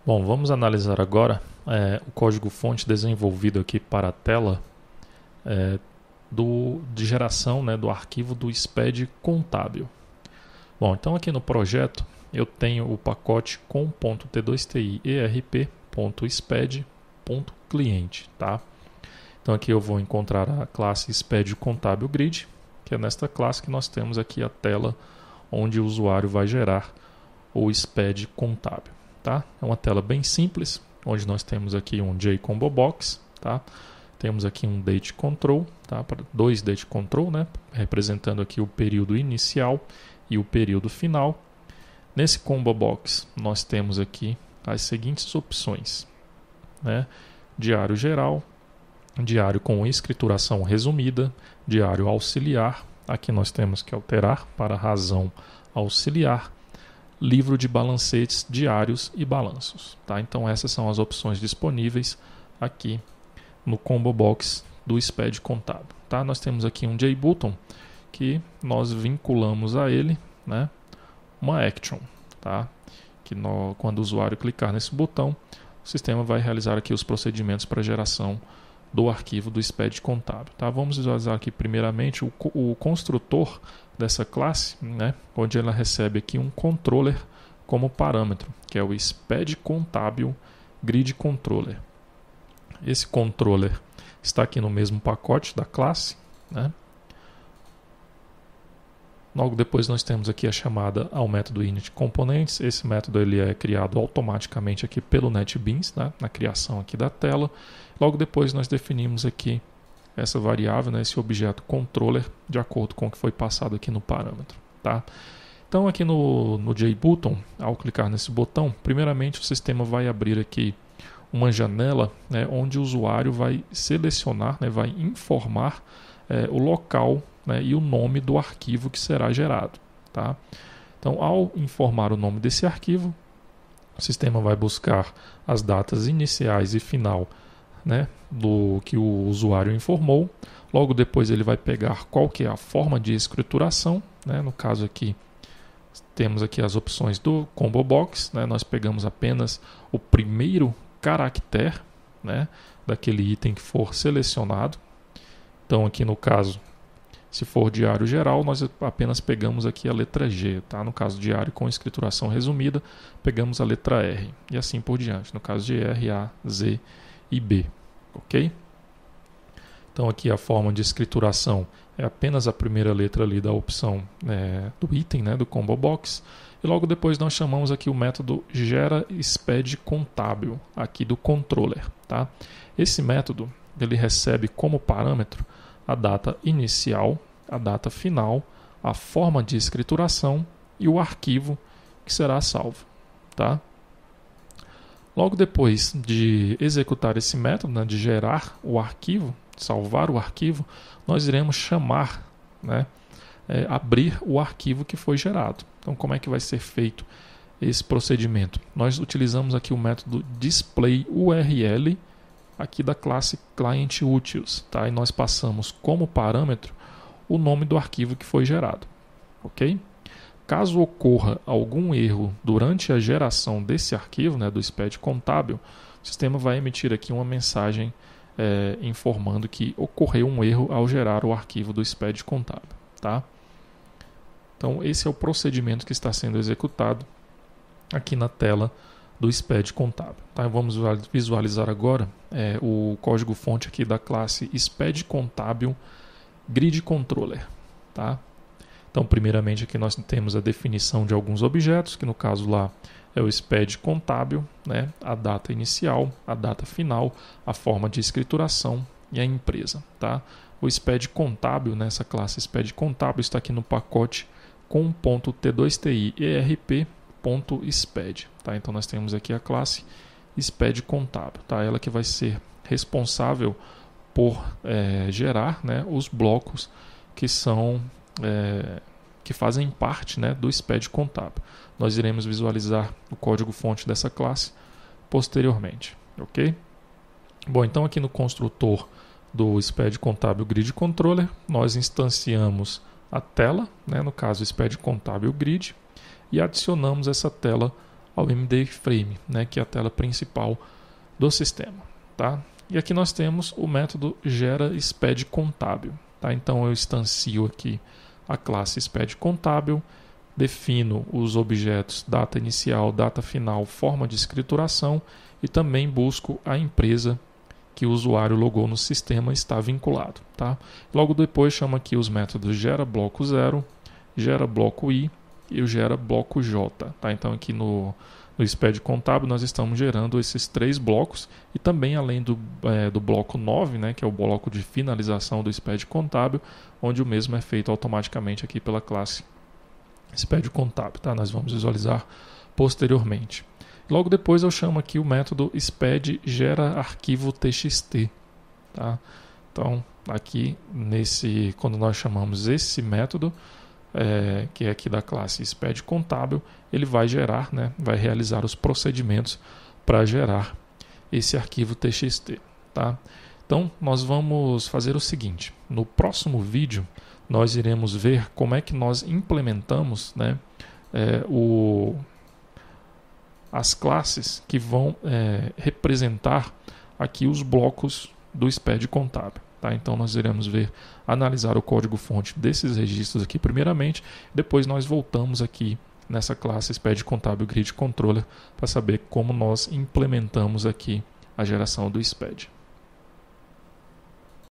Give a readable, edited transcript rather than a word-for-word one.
Bom, vamos analisar agora o código-fonte desenvolvido aqui para a tela de geração, do arquivo do SPED contábil. Bom, então aqui no projeto eu tenho o pacote com.t2ti erp.sped.cliente, tá? Então aqui eu vou encontrar a classe SPED contábil grid, que é nesta classe que nós temos aqui a tela onde o usuário vai gerar o SPED contábil. Tá? É uma tela bem simples, onde nós temos aqui um JComboBox, tá? Temos aqui um date control, tá? Dois date control, né? Representando aqui o período inicial e o período final. Nesse combo box nós temos aqui as seguintes opções, né? Diário geral, diário com escrituração resumida, diário auxiliar. Aqui nós temos que alterar para razão auxiliar. Livro de balancetes diários e balanços. Tá? Então essas são as opções disponíveis aqui no combo box do SPED contábil. Tá? Nós temos aqui um JButton que nós vinculamos a ele, né, uma action. Tá? Quando o usuário clicar nesse botão, o sistema vai realizar aqui os procedimentos para geração do arquivo do SPED contábil. Tá? Vamos visualizar aqui primeiramente o construtor dessa classe, né, onde ela recebe aqui um controller como parâmetro, que é o SPED contábil grid controller. Esse controller está aqui no mesmo pacote da classe, né? Logo depois nós temos aqui a chamada ao método init components. Esse método ele é criado automaticamente aqui pelo NetBeans, né, na criação aqui da tela. Logo depois nós definimos aqui essa variável, né, esse objeto controller, de acordo com o que foi passado aqui no parâmetro. Tá? Então aqui no JButton, ao clicar nesse botão, primeiramente o sistema vai abrir aqui uma janela, né, onde o usuário vai selecionar, né, vai informar o local, né, e o nome do arquivo que será gerado. Tá? Então ao informar o nome desse arquivo, o sistema vai buscar as datas iniciais e final, né, do que o usuário informou. Logo depois ele vai pegar qual que é a forma de escrituração, né? No caso aqui temos aqui as opções do combo box, né? Nós pegamos apenas o primeiro caractere, né, daquele item que for selecionado. Então aqui no caso, se for diário geral, nós apenas pegamos aqui a letra G, tá? No caso diário com escrituração resumida, pegamos a letra R e assim por diante. No caso de R, A, Z e B, ok? Então aqui a forma de escrituração é apenas a primeira letra ali da opção do item, né, do combo box, e logo depois nós chamamos aqui o método gera SPED contábil aqui do controller, tá? Esse método ele recebe como parâmetro a data inicial, a data final, a forma de escrituração e o arquivo que será salvo, tá? Logo depois de executar esse método, né, de gerar o arquivo, salvar o arquivo, nós iremos chamar, né, abrir o arquivo que foi gerado. Então, como é que vai ser feito esse procedimento? Nós utilizamos aqui o método displayURL aqui da classe clientUtils, tá? E nós passamos como parâmetro o nome do arquivo que foi gerado, ok? Caso ocorra algum erro durante a geração desse arquivo, né, do SPED contábil, o sistema vai emitir aqui uma mensagem informando que ocorreu um erro ao gerar o arquivo do SPED contábil. Tá? Então esse é o procedimento que está sendo executado aqui na tela do SPED contábil. Tá? Vamos visualizar agora o código-fonte aqui da classe SPED contábil grid controller. Tá? Então, primeiramente, aqui nós temos a definição de alguns objetos, que no caso lá é o SPED contábil, né? A data inicial, a data final, a forma de escrituração e a empresa. Tá? O SPED contábil, nessa classe SPED contábil, está aqui no pacote com.t2ti erp.sped. Tá? Então, nós temos aqui a classe SPED contábil. Tá? Ela que vai ser responsável por gerar, né, os blocos que são que fazem parte, né, do SPED contábil. Nós iremos visualizar o código-fonte dessa classe posteriormente, ok? Bom, então aqui no construtor do SPED contábil grid controller, nós instanciamos a tela, né, no caso SPED contábil grid, e adicionamos essa tela ao MD Frame, né, que é a tela principal do sistema. Tá? E aqui nós temos o método gera SPED contábil. Tá? Então eu instancio aqui a classe SPED contábil, defino os objetos data inicial, data final, forma de escrituração e também busco a empresa que o usuário logou no sistema está vinculado. Tá? Logo depois chamo aqui os métodos gera bloco 0, gera bloco I e o gera bloco J. Tá? Então aqui no SPED contábil nós estamos gerando esses 3 blocos e também além do bloco 9, né, que é o bloco de finalização do SPED contábil, onde o mesmo é feito automaticamente aqui pela classe SPED contábil. Tá? Nós vamos visualizar posteriormente. Logo depois eu chamo aqui o método SPED gera arquivo TXT. Tá? Então aqui quando nós chamamos esse método, que é aqui da classe SPED contábil, ele vai gerar, né, vai realizar os procedimentos para gerar esse arquivo TXT. Tá? Então nós vamos fazer o seguinte: no próximo vídeo nós iremos ver como é que nós implementamos, né, as classes que vão representar aqui os blocos do SPED contábil. Tá? Então nós iremos analisar o código-fonte desses registros aqui primeiramente, depois nós voltamos aqui nessa classe SPED contábil Grid Controller para saber como nós implementamos aqui a geração do SPED.